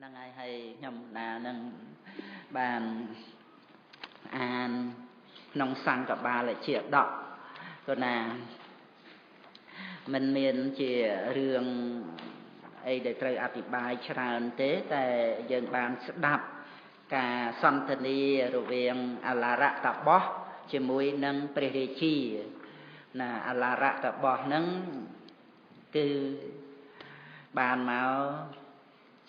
năng ai hay nhầm là nâng bàn an nông sang cả ba là chia đọc còn là mình miền chỉ riêng ấy để trời áp bài tràn tế tại dân bàn đạp cả sân thân đi rồi viên alara tập bó chỉ mũi nâng prechi là alara tập bó nâng cứ bàn máu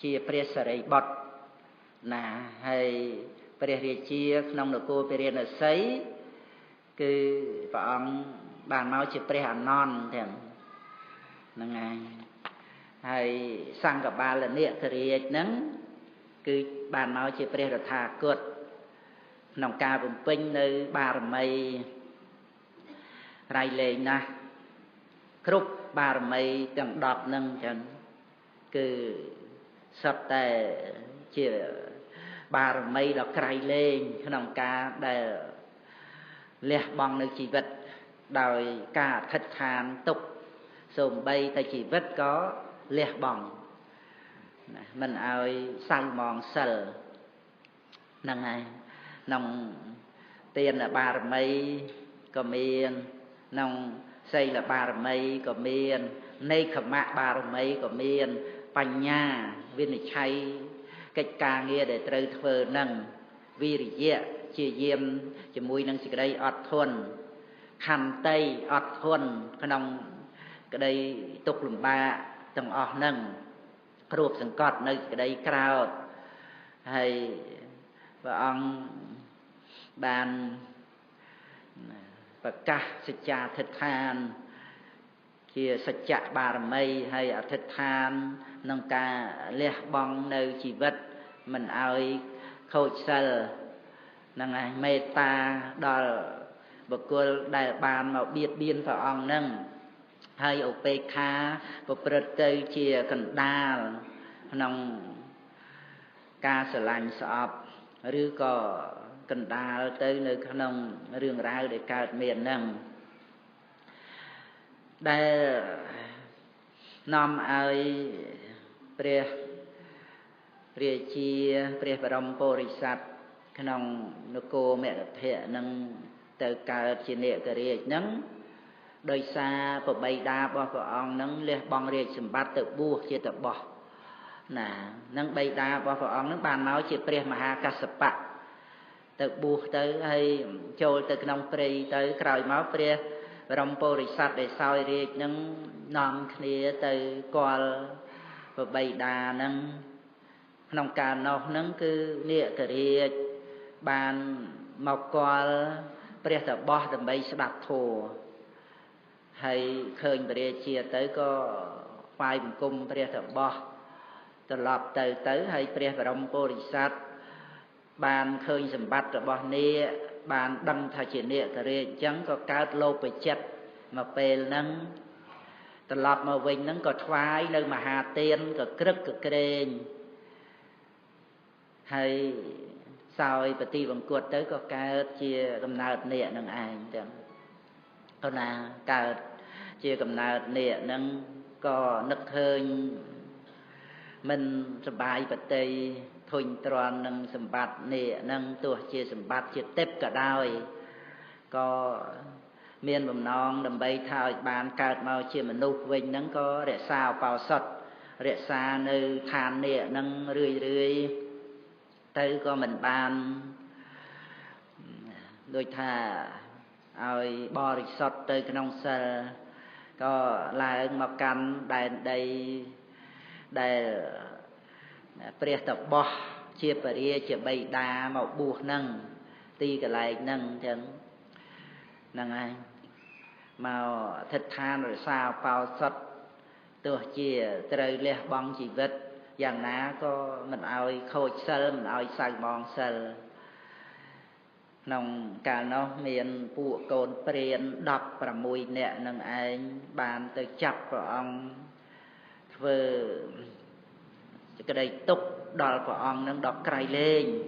chia presari bọt là hay prechi nông được cô prechi là sấy cứ bọn bàn máu chia pre non thì là ngày hay sang cả ba lần niệm thì nắng cứ bàn máu chia pre là thà cột nông ca vùng pin nơi ba mây rai lên na khúc ba mây từng đọt nâng chân cứ sắp tại chia ba mây là cày lên nông ca để lẹ bằng nơi chỉ vật đòi cả thật hàn tục sồm bay tại chỉ vật có lẹ bằng mình ai say mòn sờ năng này nông tiền là ba mây có miền nông xây là ba mây có miền nay khẩm mạ ba mây có miền bành nhà viên lịch chay cách ca nghe để trời thơ nâng vì dịa chia diêm chỉ mùi nâng chỉ cái đây ọt thuần khăn tây ọt thuần cái nông cái đây tục lùm ba tầng ọt nâng ruột sừng cọt nơi cái đây cao hay và ông bàn và cả sạch trà thật than kia sạch trà bà mây hay ở thật than nâng ca lẹ bong nơi chỉ vật mình ai khôi sơ nâng ai mê ta đó bậc cô đại bàn mà biết biên vào ông nâng hay ở bê khá và bật tư chia cần đa nông ca sở lành sọp rư có cần đa tới nơi khả nông rương rao để cao miền nâng đây nằm ai pre chia pre param porisat khả nông nó cô mẹ thệ nâng từ cao chia nệ cái riêng nâng đời xa và bay đa bỏ của ông nâng lê bong riêng xâm bát tự buộc chia tự bỏ nâng bay đa bỏ của ông nâng bàn máu chia pre maha kasapa tự buộc tới hay trôi từ nông pre tới còi máu pre rong porisat để soi riêng nâng nòng khía từ qual và bay đa nâng nông ca nọc nâng cứ nịa cái riêng bàn mọc qual pre tự bỏ tầm bay sẽ đặt thù hay khơi bề chia tới có phai bùng cung bề thợ bò từ lọp từ tới hay bề rong porisat bàn khơi sầm bát rồi bò nia bàn đâm thay chuyện nia cái chẳng có cá lô bị chết mà bề nâng từ lọp mà vinh nâng có phai nơi mà hà tiên có krức có kren hay sao ấy bati bằng cuột tới có cá chia cầm nào nia nâng ai chẳng còn là cả chia cầm nào nè nâng có nực hơi mình sầm bài bát tây thuần tròn nâng sầm bát nè nâng tua chia sầm bát chia tép cả đôi có miền bầm non đầm bay thao bàn cạt màu chia mình nụ vinh nâng có rẽ sao vào sọt rẽ xa nơi than nè nâng rưỡi rưỡi tới có mình bàn đôi thà ai bò đi sọt tới cái nông sơ có lại một căn đầy đầy pre tập bò chia bề chia bay đa màu buộc nâng ti cái lại nâng chân nâng ai màu thịt than rồi sao bao sọt tua chia trời lẹ bong chỉ vật dạng ná có mình ai khôi sơ mình ai sai bong sơ nông cả nó miền phụ cồn priền đọc và mùi nè nâng anh bàn từ chập của ông vừa cái đây tục đòi của ông nâng đọc cày lên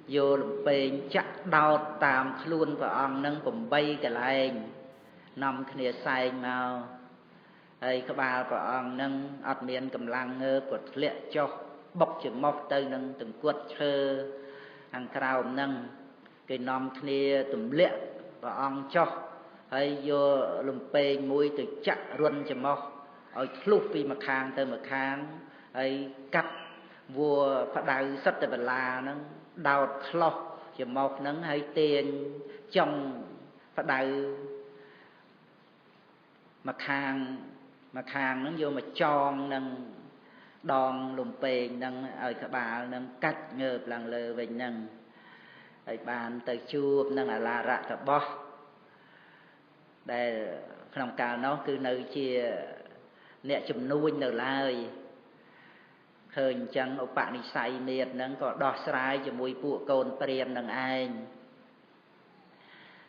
vô bên chắc đau tạm luôn của ông nâng cùng bay cái lại nằm kia say màu ấy các bà của ông nâng ọt miền cầm lăng ngơ của lệ cho bọc chữ mọc tới nâng từng quật thơ hàng krao nâng cái nòm khnia tùm lệ và ong cho hay vô lùm bê mũi từ chặt ruân chữ mọc ở lúc vì mà khang tới mà khang hay cắt vua phát đào sất tới bà la nâng đào khlo chữ mọc nâng hay tiền trong phát đào mà khang nâng vô mà tròn nâng đòn lùm bê nâng ở cả bà nâng cắt ngợp làng lờ về nâng ở bàn tới chuột nâng là rạ cả bó để lòng cao nó cứ nơi chia nẹ chùm nuôi nở lai khơi chẳng ông bạn đi say miệt nâng có đo sái cho mùi phụ côn priêm nâng anh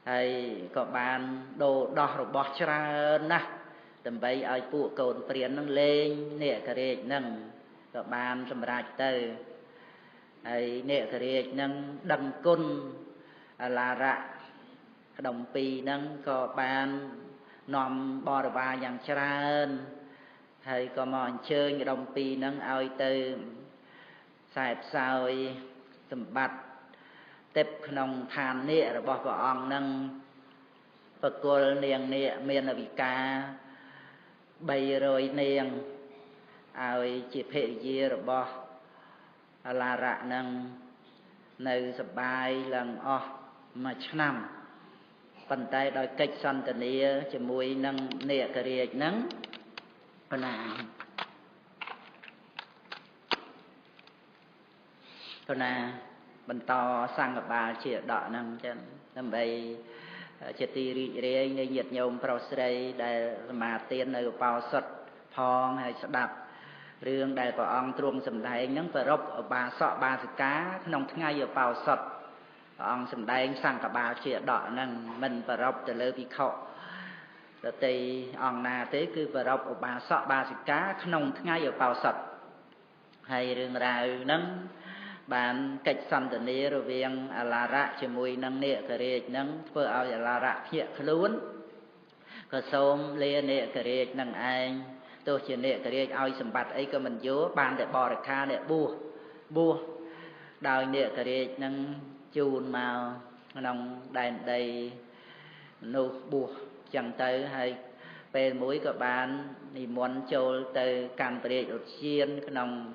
hay có bàn đồ đo rồi bó chá nè tầm bấy ai phụ côn priêm nâng lên nẹ cả rệt nâng có bàn xâm rạch tư hay nẹ cả rệt nâng đăng côn là rạ đồng pì nâng có bàn nòm bò rà bà dàng chá hay có mòn chơi cái đồng pì nâng ai tư sạp sao tầm bạch tiếp nông than nịa rồi bỏ vào ong nâng Phật cô niềng nịa miền ở vị ca bay rồi niềng ai chỉ phê dì rồi bỏ là rạ nâng nơi sập bài lần mà chắc nằm phần tay đòi cách sân tờ nịa chỉ mùi nâng nịa cà riêng nâng phần bên to sang gặp bà chị đọ nâng chân nằm bày chị tì rị rê như nhiệt nhôm pro srei để mà tiên nơi bao sật phong hay sật đạp rương để có ông truông sầm đáy nâng và rốc ở bà sọ bà sự cá nông ngay ở bao sật ông sầm đáy sang gặp bà chị đọ nâng mình và rốc từ lơ bị khổ rồi thì ông nà thế cứ và rốc ở bà sọ bà sự cá nông ngay ở bao sật hay rương rào nâng bạn cách sân tờ nê rồi viên là rạ cho mùi nâng nệ cà rê nâng phơ ao là rạ hiện khluốn có xôm lê nệ cà rê nâng anh tôi chỉ nệ cà rê ao sầm bạch ấy có mình dố bàn để bò được kha nệ bua đào nệ cà rê nâng chun màu nông đàn đầy nụ bua chẳng tới hay bên mũi của bạn thì muốn trôi từ càng cà rê đột chiên nông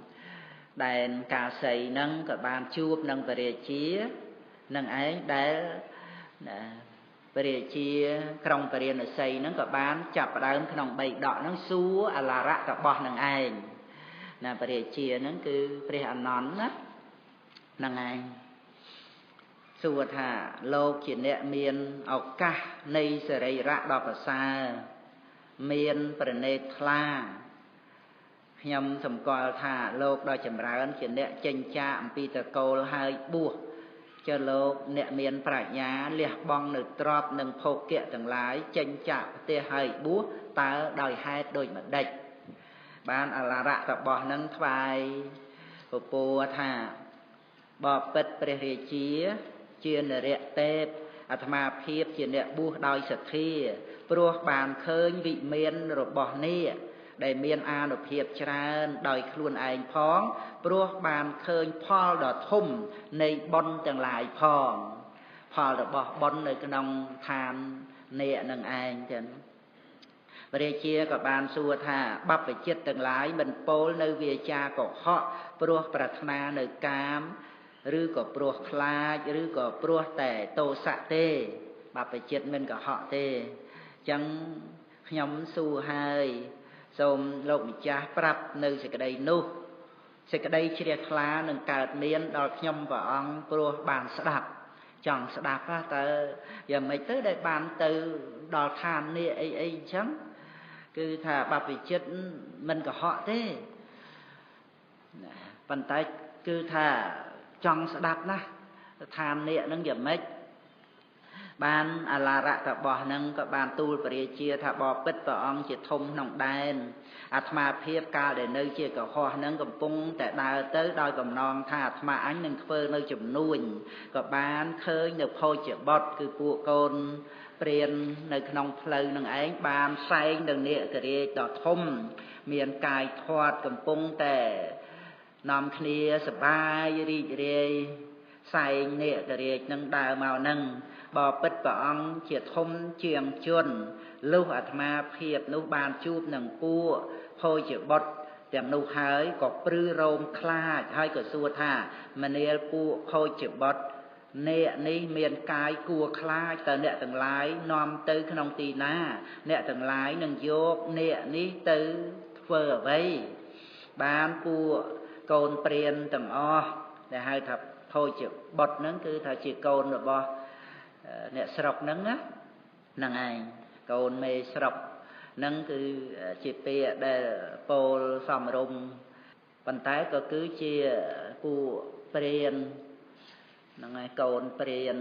đàn cà sầy nâng cả bàn chuột nâng về địa chia nâng ấy để về địa chia trong về địa sầy nâng cả bàn chập đám trong bầy đỏ nâng xú là rạ cả bọt nâng ai nè về địa chia nâng cứ về ăn nón á nâng ai xua thả lô chỉ nẹ miền ọc ca nay sẽ rây rạ đỏ và xa miền về nê thla nhằm sầm coi thả lộc đòi chầm rán chỉ nẹt chênh cha âm pi tờ câu hai bùa cho lộc nẹt miền prạch nhá liệt bong nực trọp nâng phô kẹt từng lái chênh cha tê hai búa ta đòi hai đôi mặt đạch ban là rạ tập bỏ nâng phai bùa thả bỏ bật bề chia chia nẹt tép thà phiệp chỉ nẹt bùa đòi sệt thi pro bàn khơi vị miền rồi bỏ nê để miền an được hiệp tràn đòi luôn anh phóng pro bàn khơi phò đỏ thumในบนទាំងឡាយផងផលរបស់បននៅក្នុងឋានអ្នកនឹងឯងចឹងព្រះរាជាក៏បានសួរថាបព្វជិតទាំងឡាយមិនពោលនៅវាចាកុហកព្រោះប្រាថ្នានៅកាមឬក៏ព្រោះខ្លាចឬក៏ព្រោះតែទោសៈទេបព្វជិតមិនកុហកទេចឹងខ្ញុំសួរហើយសូមលោកម្ចាស់ប្រាប់នៅសេចក្តីនោះសេចក្តីជ្រះថ្លានឹងកើតមានដល់ខ្ញុំព្រះអង្គព្រោះបានស្ដាប់ចង់ស្ដាប់តើយ៉ាងម៉េចទៅដែលបានទៅដល់ឋាននេះអីអញ្ចឹងគឺថាបព្វជិតមិនកុហកទេប៉ុន្តែគឺថាចង់ស្ដាប់ណាស់ឋាននេះនឹងយ៉ាងម៉េចបានអាឡារៈរបស់នឹងក៏បានទូលព្រះរាជាថាបបិទ្ធព្រះអង្គជាធំក្នុងដែនអាត្មាភាពកាលដែលនៅជាកុហកនឹងកំពុងតែដើរទៅដោយកំណងថាអាត្មាអញនឹងធ្វើនៅជំនួញក៏បានឃើញនៅភោជបុត្រគឺពួកកូនព្រាននៅក្នុងផ្លូវនឹងឯងបានសែងនឹងនេករាជដ៏ធំមានកាយធាត់កំពុងតែ នាំគ្នាសប្បាយរីករាយសែងនេករាជនឹងដើរមកនឹងបបិទ្ធព្រះអង្គជាធំជាងជនលុះអាត្មាភាពនោះបានជួបនឹងពួកភោជបុត្រទាំងនោះហើយក៏ព្រឺរោមខ្លាចហើយក៏សួរថាមនាលពួកភោជបុត្រអ្នកនេះមានកាយគួរខ្លាចតើអ្នកទាំងឡាយនាំទៅក្នុងទីណាអ្នកទាំងឡាយនឹងយកអ្នកនេះទៅធ្វើអ្វីបានពួកកូនព្រានទាំងអស់ដែលហៅថាភោជបុត្រហ្នឹងគឺថាជាកូនរបស់អ្នកស្រុកហ្នឹងណាហ្នឹងឯងកូនមេស្រុកហ្នឹងគឺជាពាក្យដែលពោលសំរុំប៉ុន្តែក៏គឺជាពួកព្រានហ្នឹងហើយកូនព្រាន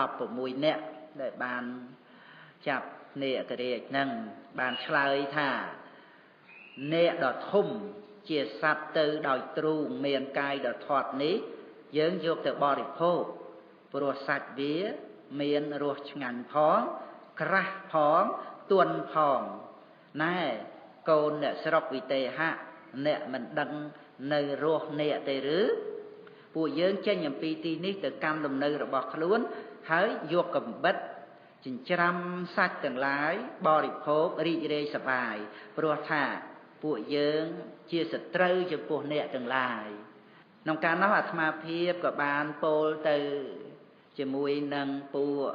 16នាក់ដែលបានចាប់នេករាជហ្នឹងបានឆ្លើយថានេកដ៏ធំជាសត្វទៅដោយទ្រូងមានកាយដ៏ធាត់នេះយើងយកទៅបរិភោគព្រោះសាច់វាមានរសឆ្ងាញ់ផងក្រាស់ផងទន់ផងណែកូនអ្នកស្រុកវិទេហៈអ្នកមិនដឹងនៅរសអ្នកទេឬពួកយើងចេញអំពីទីនេះទៅកម្មលំនៅរបស់ខ្លួនហើយយកកំបិតចិញ្ច្រាំសាច់ទាំងឡាយបរិភោគរីករាយសប្បាយព្រោះថាពួកយើងជាសត្រូវចំពោះអ្នកទាំងឡាយក្នុងការនោះអាត្មាភាពក៏បានពោលទៅជាមួយនឹងពួក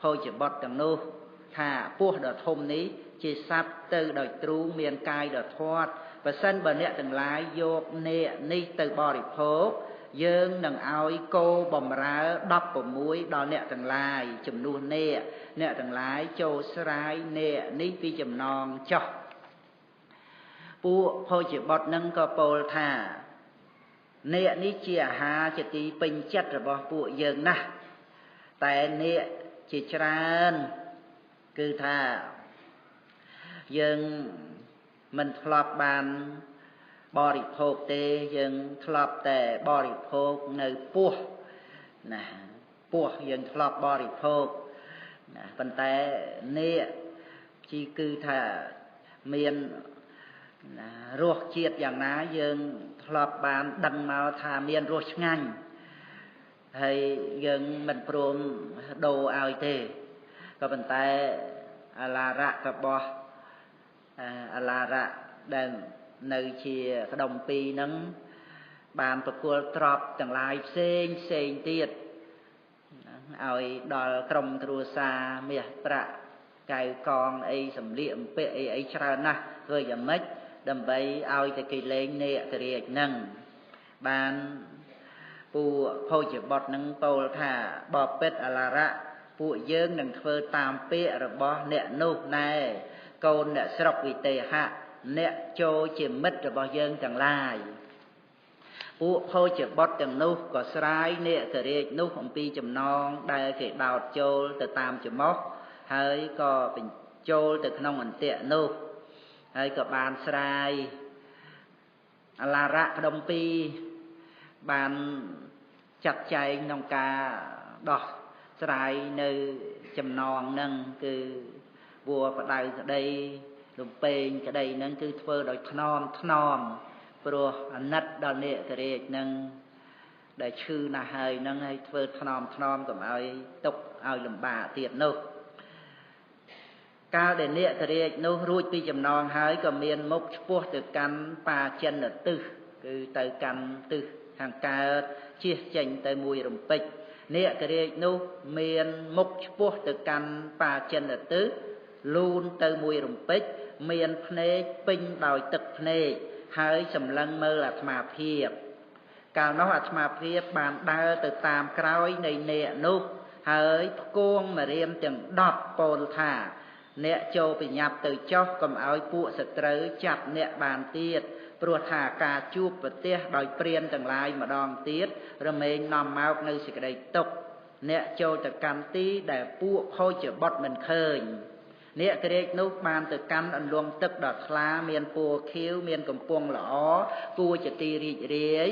ភោជបុត្រទាំងនោះថាពស់ដ៏ធំនេះជាសត្វទៅដោយទ្រូងមានកាយដ៏ធាត់បើសិនបើអ្នកទាំងឡាយយកអ្នកនេះទៅបរិភោគយើងនឹងឲ្យគោបំរើ16ដល់អ្នកទាំងឡាយចំនួនអ្នកទាំងឡាយចូលស្រាយអ្នកនេះពីចំណងចោះពួកភោជបុត្រនឹងក៏ពោលថាអ្នកនេះជាអាហារជាទីពេញចិត្តរបស់ពួកយើងណាស់តែអ្នកជាច្រើនគឺថាយើងមិនធ្លាប់បានបរិភោគទេយើងធ្លាប់តែបរិភោគនៅពស់ណាពស់យើងធ្លាប់បរិភោគណាប៉ុន្តែអ្នកជីគឺថាមានរសជាតិយ៉ាងណាយើងធ្លាប់បានដឹងមកថាមានរសឆ្ងាញ់ហើយយើងមិនព្រមដូរឲ្យទេក៏ប៉ុន្តែអាឡារៈរបស់អាឡារៈដែលនៅជាក្តុំពីរហ្នឹងបានប្រគល់ទ្រព្យទាំងឡាយផ្សេងទៀតឲ្យដល់ក្រុមគ្រួសារមាសប្រាក់កែវកងអីសម្លៀកបំពាក់អីច្រើនណាស់ធ្វើយ៉ាងម៉េចដើម្បីឲ្យតែគេលេងនេករាជហ្នឹងបានពួកភោជបុត្រហ្នឹងពោលថាបពិតអាឡារៈពួកយើងនឹងធ្វើតាមពាក្យរបស់អ្នកនោះណែកូនអ្នកស្រុកវិទេហៈអ្នកចូលជាមិត្តរបស់យើងទាំងឡាយពួកភោជបុត្រទាំងនោះក៏ស្រាយនេករាជនោះអំពីចំណងដែលគេដោតចូលទៅតាមច្រមុះហើយក៏បញ្ចូលទៅក្នុងអន្ទាក់នោះហើយក៏បានស្រាយអាឡារៈក្តុំពីរបានចាត់ចែងក្នុងការដោះស្រាយនៅចំណងហ្នឹងគឺវัวផ្ដៅក្តីលំពេងក្តីហ្នឹងគឺធ្វើដោយថ្នមព្រោះអាណិតដល់នេករាជហ្នឹងដែលឈឺណាស់ហើយហ្នឹងហើយធ្វើថ្នមកុំឲ្យទុកឲ្យលំបាកទៀតនោះកាលដែលនេករាជនោះរួចពីចំណងហើយក៏មានមុខឆ្ពោះទៅកាន់បាចិនទិសគឺទៅកាន់ទិសខាងកើតជះចេញទៅមួយរំពេចនេករាជនោះមានមុខឆ្ពោះទៅកាន់បាចិនទិសលូនទៅមួយរំពេចមានភ្នែកពេញដោយទឹកភ្នែកហើយសម្លឹងមើលអាត្មាភាពកាលនោះអាត្មាភាពបានដើរទៅតាមក្រោយនៃអ្នកនោះហើយផ្គងម្រាមទាំង10ពោលថាអ្នកចូលបញ្ញាប់ទៅចុះកុំឲ្យពួកសត្រូវចាប់អ្នកបានទៀតព្រោះថាការជួបប្រទះដោយព្រានទាំងឡាយម្ដងទៀតរមែងនាំមកនៅសេចក្តីទុក្ខអ្នកចូលទៅកាន់ទីដែលពួកភោជបុត្រមិនឃើញនេករាជនោះបានទៅកាន់អន្លង់ទឹកដ៏ថ្លាមានពណ៌ខៀវមានកំពង់ល្អគួរជាទីរីករាយ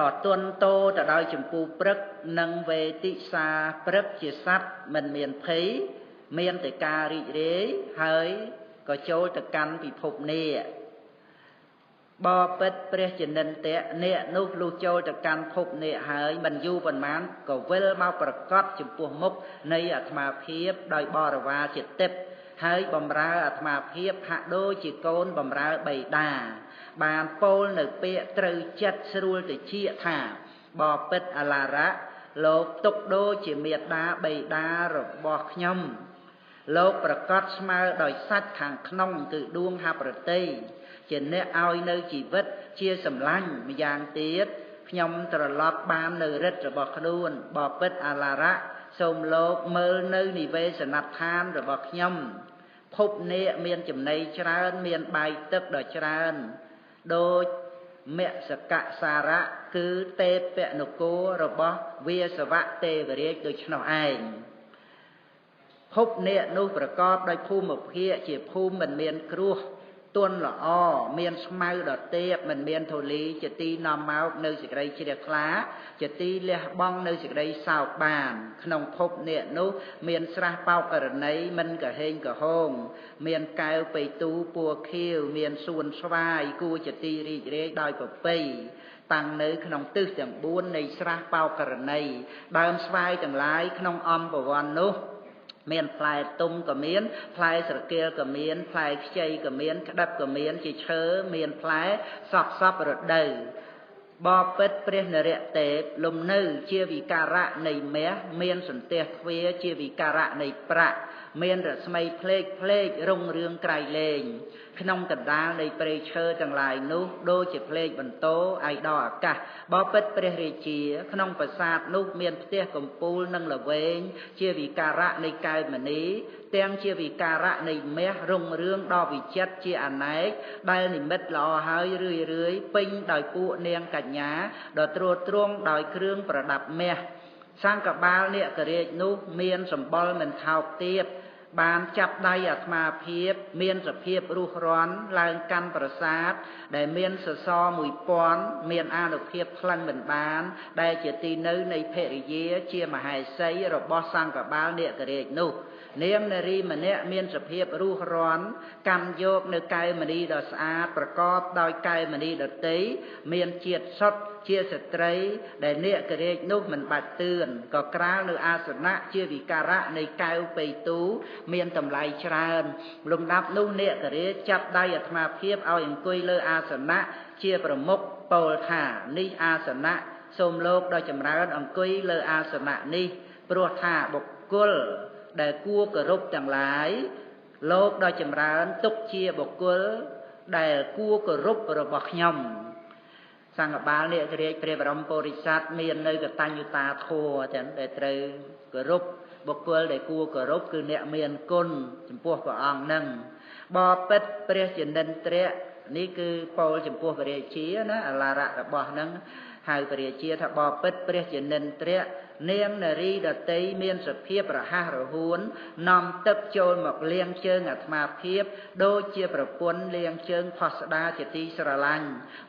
ដ៏ទន់តោទៅដោយចម្ពូព្រឹកនិងវេទិសាព្រឹកជាសត្វមិនមានភ័យមានតែការរីករាយហើយក៏ចូលទៅកាន់ពិភពនេះ បបិទ្ធព្រះចនិន្ទៈអ្នកនោះលុះចូលទៅកាន់ភពនេះហើយមិនយូរប៉ុន្មានក៏វិលមកប្រកាសចំពោះមុខនៃអាត្មាភាពដោយបរិវារជាទិព្វហើយបំរើអាត្មាភាពហាក់ដូចជាកូនបំរើបិតាបានពោលនៅពាក្យត្រូវចិត្តស្រួលតិចថាបបិទ្ធអឡារៈលោកទុកដូចជាមេត្តាបិតារបស់ខ្ញុំលោកប្រកាសស្មើដោយសាច់ខាងក្នុងគឺដួងហប្រតិជាអ្នកឲ្យនៅជីវិតជាសម្លាញ់ម្យ៉ាងទៀតខ្ញុំត្រឡប់បាននៅរិទ្ធរបស់ខ្លួនបបិទ្ធអឡារៈសូមលោកមើលនៅនិវេសនដ្ឋានរបស់ខ្ញុំភពនេះមានចំណីច្រើនមានបាយទឹកដ៏ច្រើនដូចមសកសារៈគឺទេពនគររបស់វាសវៈទេវរាជដូច្នោះឯងភពនេះនោះប្រកបដោយភូមិភាគជាភូមិមិនមានគ្រោះទន់ល្អមានស្មៅដទេពមិនមានធូលីជាទីនាំមកនៅសេចក្តីជ្រះថ្លាជាទីលះបង់នៅសេចក្តីសោកបានក្នុងភពនេះនោះមានស្រះបោករណីមិនកហេងកហងមានកែវបៃទូពួរខៀវមានសួនស្វាយគួរជាទីរីករាយដោយប្រពៃតាំងនៅក្នុងទិសទាំង4នៃស្រះបោករណីដើមស្វាយទាំងឡាយក្នុងអំពវ័ននោះមានផ្លែទុំក៏មានផ្លែស្រគាលក៏មានផ្លែខ្ចីក៏មានក្តាប់ក៏មានជាឈើមានផ្លែសពរដូវបបិទ្ធព្រះនរទេពលំនៅជាវិការៈនៃមាសមានសន្ទះទ្វារជាវិការៈនៃប្រាក់មានរស្មីផ្លេកផ្លេករុងរឿងក្រៃលែងក្នុងកណ្ដាលនៃព្រៃឈើទាំងឡាយនោះដូចជាផ្លេកបន្ទោឯដល់អាកាសបបិទ្ធព្រះរាជាក្នុងប្រាសាទនោះមានផ្ទះកំពូលនិងល្វែងជាវិការៈនៃកែវមณีទាំងជាវិការៈនៃមាសរុងរឿងដ៏វិចិត្រជាអនេកដែលនិមិត្តល្អហើយរឿយពេញដោយពួកនាងកញ្ញាដ៏ត្រួតត្រងដោយគ្រឿងប្រដាប់មាសសង្កបាលនេករាជនោះមានសម្បុរមិនថោកទាបបានចាប់ដៃអាត្មាភាពមានសភាពរុះរាន់ឡើងកាន់ប្រាសាទដែលមានសសរ1000មានអានុភាពខ្លាំងមិនបានដែលជាទីនៅនៃភរិយាជាមហេសីរបស់សង្កបាលនេករាជនោះនាងនារីម្នាក់មានសភាពរុះរាន់កាន់យកនៅកែវមณีដ៏ស្អាតប្រកបដោយកែវមณีដតីមានជាតិសុទ្ធជាស្ត្រីដែលនេករាជនោះមិនបាច់ទឿនក៏ក្រាលនៅអាសនៈជាវិការៈនៃកែវបៃទូមានតម្លៃច្រើនលំដាប់នោះនេករាជចាប់ដៃអាត្មាភាពឲ្យអង្គុយលើអាសនៈជាប្រមុខពោលថានេះអាសនៈសូមលោកដ៏ចម្រើនអង្គុយលើអាសនៈនេះព្រោះថាបុគ្គលដែលគួរគោរពទាំងឡាយលោកដ៏ចម្រើនទុកជាបុគ្គលដែលគួរគោរពរបស់ខ្ញុំសង្ឃបាលនេករាជព្រះបរមពុរិស័ទមាននៅកតញ្ញូតាធម៌ចឹងដែលត្រូវគោរពបុគ្គលដែលគួរគោរពគឺអ្នកមានគុណចំពោះព្រះអង្គនឹងបបិទ្ធព្រះចនិន្ទៈនេះគឺពោលចំពោះព្រះរាជាណាអឡារៈរបស់នឹងហៅព្រះរាជាថាបបិទ្ធព្រះចនិន្ទៈនាងនារីដតីមានសភាពរហ័សរហួននាំទឹកចូលមកលាងជើងអាត្មាភាពដូចជាប្រពន្ធលាងជើងផស្ដាជាទីស្រឡាញ់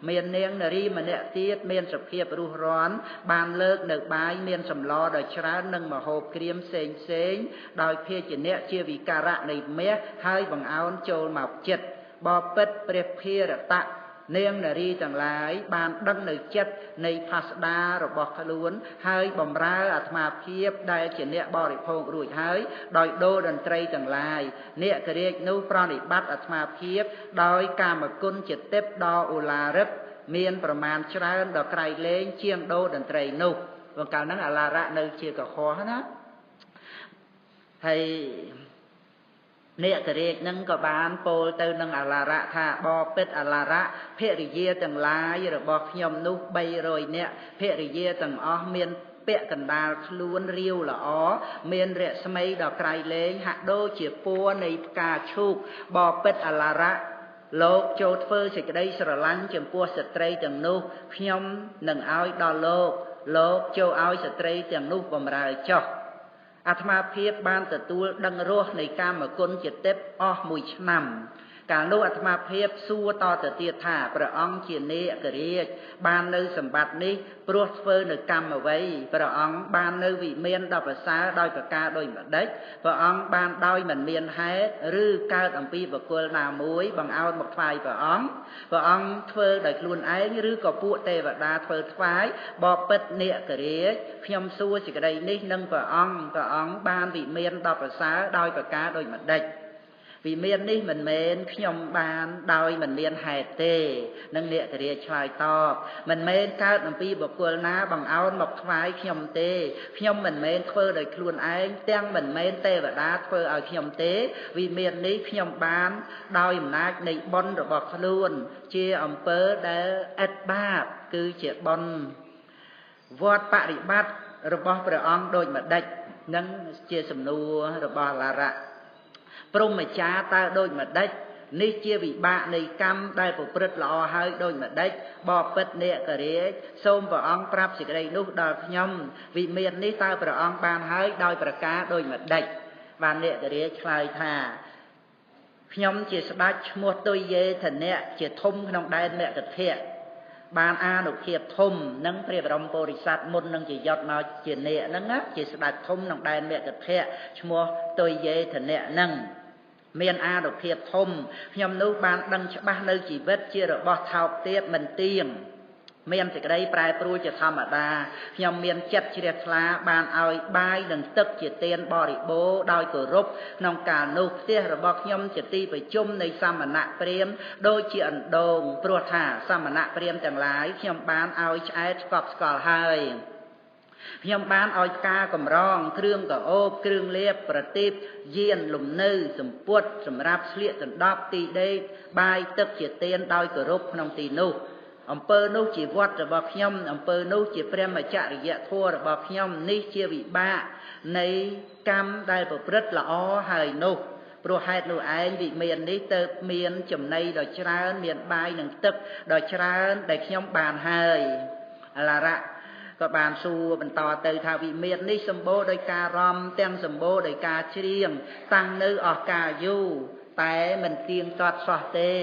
មាននាងនារីម្នាក់ទៀតមានសភាពរុះរាន់បានលើកនៅបាយមានសម្លដ៏ច្រើននិងម្ហូបក្រៀមផ្សេងដោយភេជ្ជៈជាវិការៈនៃមាសហើយបង្អោនចូលមកចិត្តបបិទ្ធព្រះភារតៈនាងនារីទាំងឡាយបានដឹងនៅចិត្តនៃផស្ដារបស់ខ្លួនហើយបំរើអាត្មាភាពដែលជាអ្នកបរិភោគរួចហើយដោយដូរតន្ត្រីទាំងឡាយនេករាជនោះប្រណិប័តអាត្មាភាពដោយកាមគុណជាទេពដ៏ឧឡារិកមានប្រមាណច្រើនដល់ក្រៃលែងជាងដូរតន្ត្រីនោះព្រោះកាលហ្នឹងអាឡារៈនៅជាកុហកណាហើយនេករាជនឹងក៏បានពោលទៅនឹងអាឡារៈថាបបិទ្ធអាឡារៈភរិយាទាំងឡាយរបស់ខ្ញុំនោះ300នាក់ភរិយាទាំងអស់មានពាក់កណ្ដាលខ្លួនរាវល្អមានរស្មីដ៏ក្រៃលែងហាក់ដូចជាពណ៌នៃផ្កាឈូកបបិទ្ធអាឡារៈលោកចូលធ្វើសេចក្តីស្រឡាញ់ចំពោះស្ត្រីទាំងនោះខ្ញុំនឹងឲ្យដល់លោកចូលឲ្យស្ត្រីទាំងនោះបម្រើចុះអាត្មាភាពបានទទួលដឹងរសនៃកាមគុណជាទេពអស់1ឆ្នាំ កាលនោះអាត្មាភាពសួរតទៅទៀតថាព្រះអង្គជានេករាជបាននៅសម្បត្តិនេះព្រោះធ្វើនៅកម្មអ្វីព្រះអង្គបាននៅវិមានដល់ប្រសើរដោយប្រការដូចម្ដេចព្រះអង្គបានដោយមិនមានហេតុឬកើតអំពីបុគ្គលណាមួយបង្អោនមកថ្វាយព្រះអង្គធ្វើដោយខ្លួនឯងឬក៏ពួកទេវតាធ្វើថ្វាយបបិទ្ធនេករាជខ្ញុំសួរសេចក្តីនេះនឹងព្រះអង្គបានវិមានដល់ប្រសើរដោយប្រការដូចម្ដេចវិមាននេះមិនមែនខ្ញុំបានដោយមិនមានហេតុទេនឹងនេករាជឆ្លើយតបមិនមែនកើតអំពីបុគ្គលណាបង្អោនមកថ្វាយខ្ញុំទេខ្ញុំមិនមែនធ្វើដោយខ្លួនឯងទាំងមិនមែនទេវតាធ្វើឲ្យខ្ញុំទេវិមាននេះខ្ញុំបានដោយអំណាចនៃបុណ្យរបស់ខ្លួនជាអំពើដែលឥតបាបគឺជាបុណ្យវត្តបរិបត្តិរបស់ព្រះអង្គដូចម្ដេចនឹងជាសំណួររបស់អាឡារៈព្រហ្មចារ្យតើដូចម្ដេចនេះជាវិបាកនៃកម្មដែលប្រព្រឹត្តល្អហើយដូចម្ដេចបបិទ្ធនេករាជសូមព្រះអង្គប្រាប់សេចក្តីនោះដល់ខ្ញុំវិមាននេះតើព្រះអង្គបានហើយដោយប្រការដូចម្ដេចបាននេករាជឆ្លើយថាខ្ញុំជាស្ដេចឈ្មោះទុយយេធនៈជាធំក្នុងដែនមគធៈបានអានុភាពធំនឹងព្រះបរមពុរិស័ទមុននឹងជាយត់មកជានេកហ្នឹងជាស្ដេចធំក្នុងដែនមគធៈឈ្មោះទុយយេធនៈហ្នឹងមានអានុភាពធំខ្ញុំនោះបានដឹងច្បាស់នៅជីវិតជារបស់ថោកទាបមិនទៀងមានសេចក្តីប្រែប្រួលជាធម្មតាខ្ញុំមានចិត្តជ្រះថ្លាបានឲ្យបាយនិងទឹកជាទានបរិបូរដោយគោរពក្នុងកាលនោះផ្ទះរបស់ខ្ញុំជាទីប្រជុំនៃសមណៈព្រាហ្មណ៍ដូចជាអណ្ដូងព្រោះថាសមណៈព្រាហ្មណ៍ទាំងឡាយខ្ញុំបានឲ្យឆ្អែតស្កប់ស្កល់ហើយខ្ញុំបានឲ្យផ្កាកំរងគ្រឿងកអូបគ្រឿងលាបប្រទីបយានលំនៅសម្ពុតសម្រាប់ស្លៀកដណ្ដប់ទីដេកបាយទឹកជាទានដោយគោរពក្នុងទីនោះអំពើនោះជាវត្តរបស់ខ្ញុំអំពើនោះជាព្រះមច្ចរិយធម៌របស់ខ្ញុំនេះជាវិបាកនៃកម្មដែលប្រព្រឹត្តល្អហើយនោះព្រោះហេតុនោះឯងវិមាននេះទៅមានចំណីដ៏ច្រើនមានបាយនិងទឹកដ៏ច្រើនដែលខ្ញុំបានហើយអាឡារៈក៏បានសួរបន្តទៅថាវិមាននេះសម្បូរដោយការរំទាំងសម្បូរដោយការច្រៀងតាំងនៅអស់កាលយូរតែមិនទៀងទាត់សោះទេ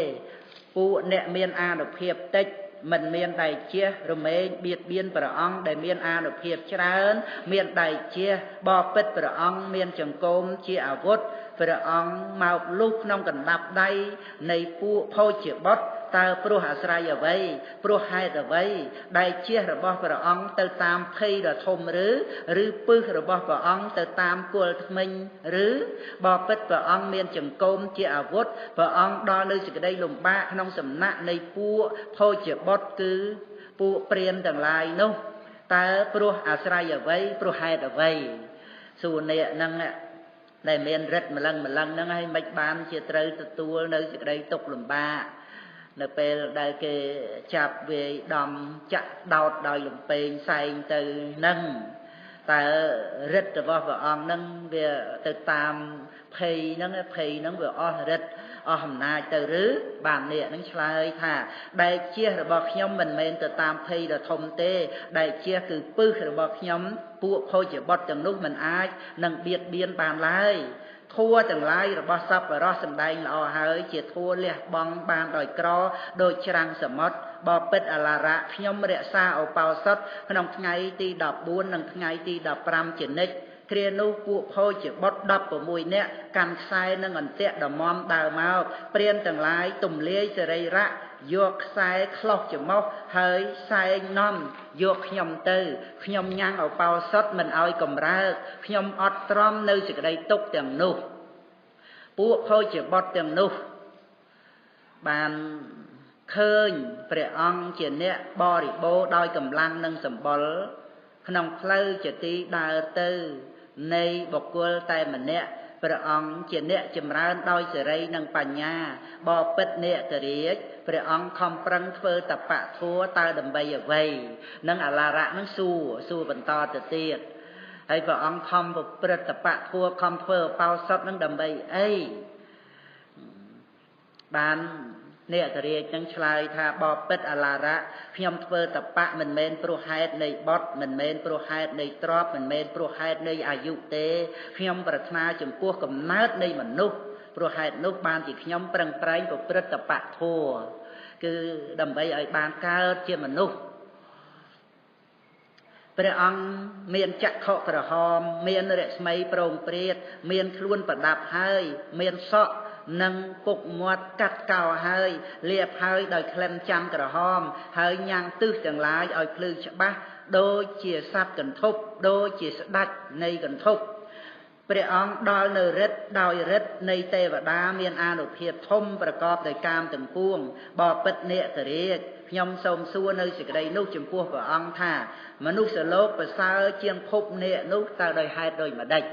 ពួកអ្នកមានអានុភាពតិចមិនមានដៃជះរមែងបៀតបៀនព្រះអង្គដែលមានអានុភាពច្រើនមានដៃជះបបិទ្ធព្រះអង្គមានចង្កូមជាអាវុធព្រះអង្គមកលុះក្នុងកណ្ដាប់ដៃនៃពួកភោជ្ជបុត្រតើព្រោះអាស្រ័យអ្វីព្រោះហេតុអ្វីដៃជះរបស់ព្រះអង្គទៅតាមភ័យដ៏ធំឬពឹសរបស់ព្រះអង្គទៅតាមគល់ធ្មេញឬបបិទ្ធព្រះអង្គមានចង្កូមជាអាវុធព្រះអង្គដល់នៅសេចក្តីលំបាកក្នុងសំណាក់នៃពួកភោជ្ជបុត្រគឺពួកព្រានទាំងឡាយនោះតើព្រោះអាស្រ័យអ្វីព្រោះហេតុអ្វីសួរអ្នកហ្នឹងដែលមានរិទ្ធម្លឹងហ្នឹងហើយមិនបានជាត្រូវទទួលនៅសេចក្តីទុក្ខលំបាកនៅពេលដែលគេចាប់វាយដំចាក់ដោតដោយលំពេងសែងទៅនឹងតើរិទ្ធរបស់ព្រះអង្គហ្នឹងវាទៅតាមភ័យហ្នឹងវាអស់រិទ្ធអស់អំណាចទៅឬបានអ្នកនឹងឆ្លើយថាដែកជះរបស់ខ្ញុំមិនមែនទៅតាមភ័យដ៏ធំទេដែកជះគឺពឹសរបស់ខ្ញុំពួកភោជ្ជបុត្រទាំងនោះមិនអាចនឹងបៀតបៀនបានឡើយធัวទាំងឡាយរបស់សប្បុរសសម្ដែងល្អហើយជាធัวលះបង់បានដោយក្រដោយច្រាំងសមុទ្របបិទ្ធអាឡារៈខ្ញុំរក្សាឧបោសថក្នុងថ្ងៃទី14និងថ្ងៃទី15ជានិច្ចគ្រានោះពួកភោជ្ជបុត្រ16នាក់កាន់ខ្សែនិងអន្ទាក់ដំមដើរមកព្រានទាំងឡាយទំលាយសរីរៈយកខ្សែខ្លុសច្រមុះហើយសែងនាំយកខ្ញុំទៅខ្ញុំញ៉ាំងឧបោសថមិនឲ្យកម្រើកខ្ញុំអត់ទ្រាំនៅសេចក្តីទុក្ខទាំងនោះពួកភោជ្ជបុត្រទាំងនោះបានឃើញព្រះអង្គជាអ្នកបរិបូរដោយកម្លាំងនិងសម្បុរក្នុងផ្លូវជាទីដើរទៅនៃបុគ្គលតែម្នាក់ព្រះអង្គជាអ្នកចម្រើនដោយសេរីនិងបញ្ញាបបិទ្ធនេករាជព្រះអង្គខំប្រឹងធ្វើតបៈធัวតើដើម្បីអ្វីនឹងអាឡារៈនឹងសួរបន្តទៅទៀតហើយព្រះអង្គខំប្រព្រឹត្តតបៈធัวខំធ្វើឧបោសថនឹងដើម្បីអីបាននេករាជនឹងឆ្លើយថាបបិទ្ធអាឡារៈខ្ញុំធ្វើតបៈមិនមែនព្រោះហេតុនៃបុត្រមិនមែនព្រោះហេតុនៃទ្រព្យមិនមែនព្រោះហេតុនៃអាយុទេខ្ញុំប្រាថ្នាចំពោះកំណើតនៃមនុស្ស ព្រោះហេតុនោះបានជាខ្ញុំប្រឹងប្រែងប្រព្រឹត្តបៈធัวគឺដើម្បីឲ្យបានកើតជាមនុស្សព្រះអង្គមានចក្ខុក្រហមមានរស្មីប្រងព្រាតមានខ្លួនប្រដាប់ហើយមានសក់និងពុកមាត់កាត់កោហើយលាបហើយដោយក្លិនចាំក្រហមហើយញ៉ាំងទិសទាំងឡាយឲ្យភ្លឺច្បាស់ដូចជាសត្វកន្ធប់ដូចជាស្ដេចនៃកន្ធប់ព្រះអង្គដល់នៅរិទ្ធដោយរិទ្ធនៃទេវតាមានអានុភាពធំប្រកបដោយកាមទាំងពួងបបិទ្ធនេករាជខ្ញុំសូមសួរនៅសេចក្តីនោះចំពោះព្រះអង្គថាមនុស្សលោកប្រសើរជាងភពនេកនោះតើដោយហេតុដូចម្ដេច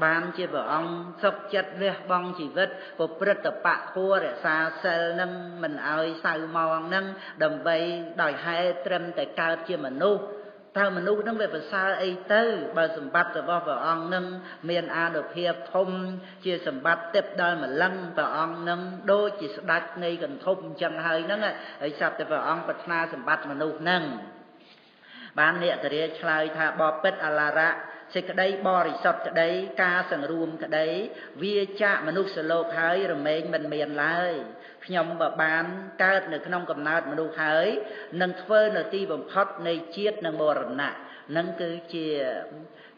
បានជាព្រះអង្គសុខចិត្តលះបង់ជីវិតប្រព្រឹត្តបៈធัวរក្សាសិលនឹងមិនឲ្យសៅម៉ងនឹងដើម្បីដោយហេតុត្រឹមតែកើតជាមនុស្សតើមនុស្សនឹងវាប្រសើរអីទៅបើសម្បត្តិរបស់ព្រះអង្គនឹងមានអានុភាពធំជាសម្បត្តិទេពដល់ម្លឹងព្រះអង្គនឹងដូចជាស្ដេចនៃកន្ធប់អញ្ចឹងហើយហ្នឹងហើយចាប់តែព្រះអង្គប្រាថ្នាសម្បត្តិមនុស្សហ្នឹងបាននេករាជឆ្លើយថាបបិទ្ធអឡារៈសេចក្តីបរិសុទ្ធក្តីការសង្រួមក្តីវាចាកមនុស្សលោកហើយរមែងមិនមានឡើយខ្ញុំបើបានកើតនៅក្នុងកំណើតមនុស្សហើយនឹងធ្វើនៅទីបំផុតនៃជាតិនិងមរណៈនឹងគឺជា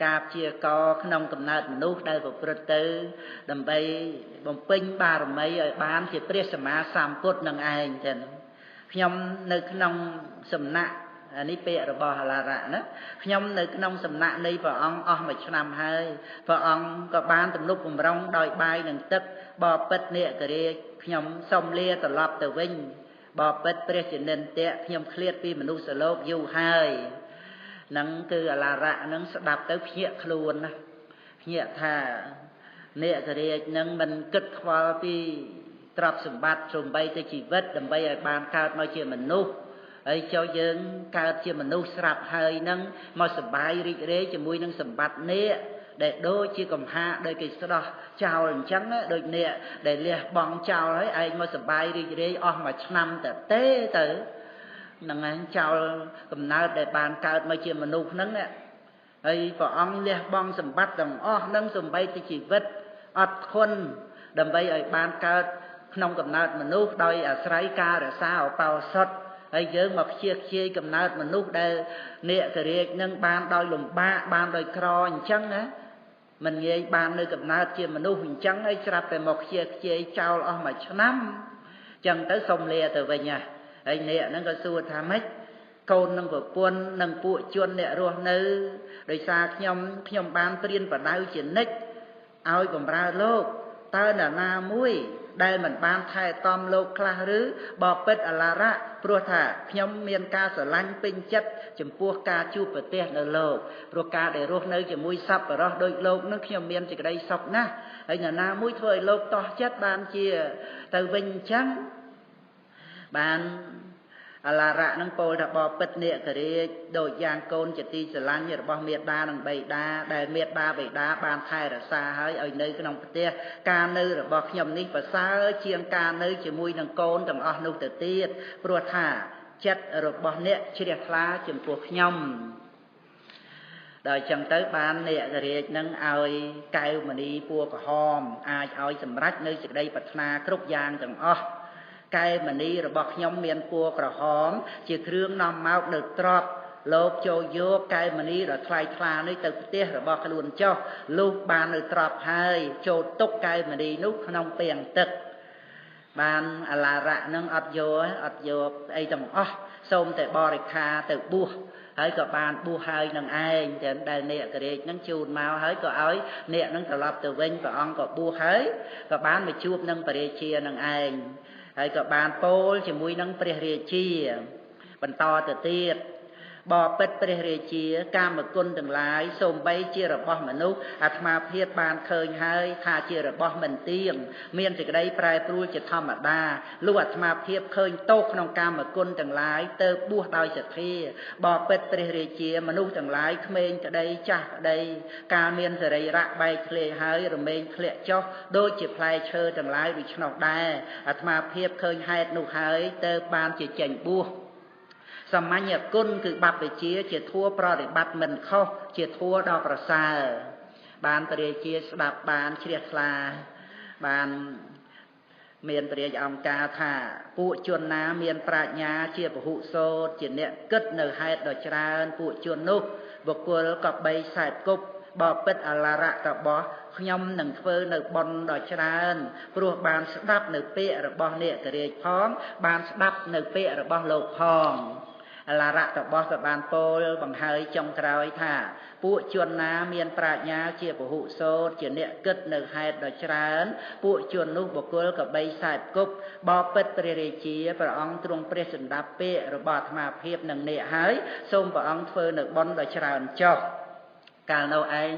ការព្យាករក្នុងកំណើតមនុស្សដែលប្រព្រឹត្តទៅដើម្បីបំពេញបារមីឲ្យបានជាព្រះសម្មាសម្ពុទ្ធនឹងឯងចឹងខ្ញុំនៅក្នុងសំណាក់នេះពាក្យរបស់អឡារៈណាខ្ញុំនៅក្នុងសំណាក់នៃព្រះអង្គអស់មួយឆ្នាំហើយព្រះអង្គក៏បានទំនុកបំរុងដោយបាយនិងទឹកបបិទ្ធនេករាជខ្ញុំសូមលាត្រឡប់ទៅវិញបបិទ្ធព្រះជនិន្ទៈខ្ញុំឃ្លាតពីមនុស្សលោកយូរហើយហ្នឹងគឺអឡារៈហ្នឹងស្ដាប់ទៅភ្ញាក់ខ្លួនណាភ្ញាក់ថានេករាជហ្នឹងមិនគិតខ្វល់ពីទ្រព្យសម្បត្តិសំបីទៅជីវិតដើម្បីឲ្យបានកើតមកជាមនុស្សហើយចុះយើងកើតជាមនុស្សស្រាប់ហើយនឹងមកសប្បាយរីករាយជាមួយនឹងសម្បត្តិនេះដែលដូចជាកំហាដោយគេស្ដោះចោលអញ្ចឹងដូចនេះដែលលះបង់ចោលហើយឯងមកសប្បាយរីករាយអស់មួយឆ្នាំទៅនឹងឯងចោលកំណើតដែលបានកើតមកជាមនុស្សហ្នឹងហើយព្រះអង្គលះបង់សម្បត្តិទាំងអស់នឹងសំបីទៅជីវិតអត់ធន់ដើម្បីឲ្យបានកើតក្នុងកំណើតមនុស្សដោយអាស្រ័យការរក្សាឧបោសថហើយយើងមកខ្ជិះខ្ជាយកំណើតមនុស្សដែលនេករាជនឹងបានដោយលំបាកបានដោយក្រអញ្ចឹងណាមិនងាយបាននៅកំណើតជាមនុស្សអញ្ចឹងហើយស្រាប់តែមកខ្ជិះខ្ជាយចោលអស់មួយឆ្នាំអញ្ចឹងទៅសុំលាទៅវិញហើយនេកហ្នឹងក៏សួរថាម៉េចកូននឹងប្រពន្ធនឹងពួកជនអ្នករស់នៅដោយសារខ្ញុំបានព្រានបដៅជានិច្ចឲ្យបម្រើលោកតើនរណាមួយដែលមិនបានថែទាំលោកខ្លះឬបបិទ្ធអឡារៈព្រោះថាខ្ញុំមានការស្រឡាញ់ពេញចិត្តចំពោះការជួបប្រទះនៅលោកព្រោះការដែលរស់នៅជាមួយសប្បុរសដូចលោកនឹងខ្ញុំមានសេចក្តីសុខណាស់ហើយនរណាមួយធ្វើឲ្យលោកតោះចិត្តបានជាទៅវិញអញ្ចឹងបានអឡារៈនឹងពោលថាបបិទ្ធនេករាជដូចយ៉ាងកូនជាទីស្រឡាញ់របស់មេដានិងបិតាដែលមេដាបិតាបានថែរក្សាហើយឲ្យនៅក្នុងផ្ទះការនៅរបស់ខ្ញុំនេះប្រសើរជាងការនៅជាមួយនឹងកូនទាំងអស់នោះទៅទៀតព្រោះថាចិត្តរបស់អ្នកជ្រះថ្លាចំពោះខ្ញុំដល់ចឹងទៅបាននេករាជនឹងឲ្យកែវមณีពណ៌ក្រហមអាចឲ្យសម្រេចនៅសេចក្តីប្រាថ្នាគ្រប់យ៉ាងទាំងអស់កែវមณีរបស់ខ្ញុំមានពណ៌ក្រហមជាគ្រឿងនាំមកនៅទ្រព្យលោកចូលយកកែវមณีដ៏ថ្លៃថ្លានេះទៅផ្ទះរបស់ខ្លួនចុះលុះបាននៅទ្រព្យហើយចូលទុកកែវមณีនោះក្នុងពាងទឹកបានអឡារៈនឹងអត់យកអីទាំងអស់សូមតែបរិខាទៅបួសហើយក៏បានបួសហើយនឹងឯងចឹងដែលនេករាជនឹងជូនមកហើយក៏ឲ្យអ្នកនឹងត្រឡប់ទៅវិញព្រះអង្គក៏បួសហើយក៏បានមកជួបនឹងព្រះរាជានឹងឯងហើយក៏បានពោលជាមួយនឹងព្រះរាជាបន្តទៅទៀតបបិទ្ធព្រះរាជាកាមគុណទាំងឡាយសូម្បីជារបស់មនុស្សអាត្មាភាពបានឃើញហើយថាជារបស់មិនទៀងមានសេចក្តីប្រែប្រួលជាធម្មតាលុះអាត្មាភាពឃើញទោសក្នុងកាមគុណទាំងឡាយទៅបួសដោយសទ្ធាបបិទ្ធព្រះរាជាមនុស្សទាំងឡាយក្មេងក្តីចាស់ក្តីកាលមានសរីរៈបែកធ្លាយហើយរមែងធ្លាក់ចុះដូចជាផ្លែឈើទាំងឡាយដូច្នោះដែរអាត្មាភាពឃើញហេតុនោះហើយទៅបានជាចេញបួសសមញ្ញគុណគឺបព្វជិជាធัวប្រតិបត្តិមិនខុសជាធัวដ៏ប្រសើរបានព្រះរាជាស្ដាប់បានជ្រះថ្លា ban miền Tây ông ca thả phụ chuồn ná miền Prạ Nhá chia bổ hụ sốt chỉ nẹt cất nở hai đợt tràn phụ chuồn núc bậc quân cọp bay sải cục bò pết à la rạ cọp bó nhom nâng phơ nở bòn đợt tràn pruh ban đắp nở pẹ rồi bò nẹt kề phóng ban đắp nở pẹ rồi bò lộc phong là rạ cọp bó cọp ban pol bằng hơi trong cày thả phụ chuồn ná miền Prạ Nhá chia bổ hụ sốt chỉ nẹt cất nở hai đợt tràn phụ chuồn núc bậc quân cọp bay sải cụcบอเป็ดปริเรจีพระองค์ตรงเปรสันดาเปะระบาดมาเพียบหนึ่งเนี่ยหายส้มพระองค์เฟอหนึ่งบอลโดยชราญจบการเอาเอง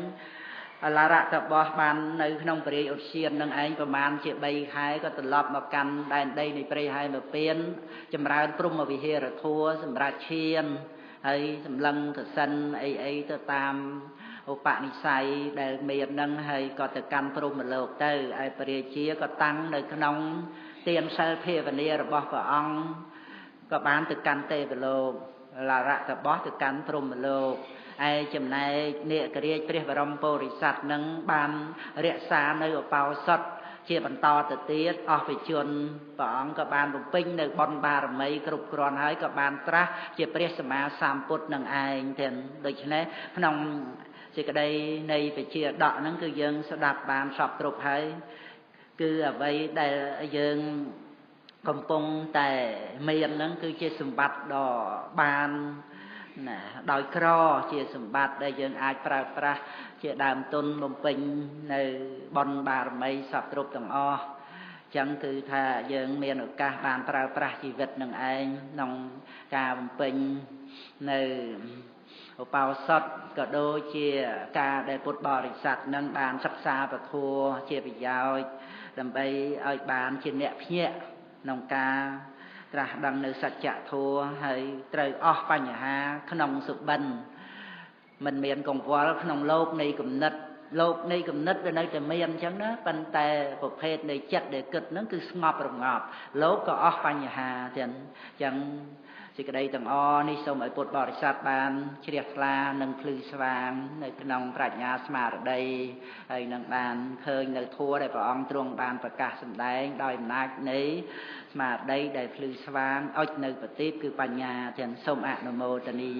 ลาระกับบอบันในขนมปริอุเชียนหนึ่งเองประมาณเจ็ดใบหายก็ตลอดมากันได้ในปริหายมาเปลี่ยนจำรานปรุงมาวิเฮระทัวสำราญเชียนไอ้สำลังกระสันไอ้ตัวตามอุปนิสัยได้เมียนนั่งให้ก็ตะกันปรุงมาโลกเตอไอ้ปริเชียก็ตั้งในขนมเตียนเซลเพวันนี้ระบบพระองค์ก็บ้านตึกกันเตะโลกลาระกับบอสตึกกันพรมโลกไอจำในเนี่ยกระเรียกเปรียบรมโพริสัตนังบ้านเรียสาในอุปาวสดเชี่ยบรรทอตเตียดออกไปชวนพระองค์ก็บ้านบุปผิงในบอนบารมีกรุบกรอนให้ก็บ้านตระเชี่ยเปรียสมาสามปุตนังไอเทียนโดยเฉพาะพนองสิกระไดในไปเชี่ยดอกนั่นคือยังสดับบานสอบกรุบให้คืออะไรได้ยังกำปงแต่เมียนนั้นคือเจสมบัติดอบานน่ะดอยครอเจสมบัติได้ยังอาจปราบปราเจดามต้นบำเพ็ญในบอนบารมีสับตรุปต่างอ้อจังคือถ้ายังเมียนโอกาสบานปราบปราชีวิตหนึ่งเองน้องการบำเพ็ญในอุปาวสดก็โดยเจการได้พุทธบริษัทนั้นบานศึกษาประทัวเจปิยาวดำไปเอาบานเจเนเพียนองกาตราดังในสัจจะทัวให้เตยออกปัญหาขนมสุบันมันเมียนกงวอลขนมโลกในกลุ่มนัดโลกในกลุ่มนัดในแต่เมียนจังนะปันแต่ประเภทในจัดเด็กเกิดนั้นคือสงบระงับโลกก็ออกปัญหาจังสิกระไดต่างอ้อนี่สมัยปุตบริษัทบานเชียร์ลาหนึ่งพลือสว่างในขนมปรัชญาสมาร์ดไอ้หนึ่งบานเคยในทัวร์ได้พระองค์ตรงบานประกาศสำแดงโดยนักนี้สมาร์ดได้พลือสว่างอ้อยในปฏิบคือปัญญาเช่นสมอนุโมทนี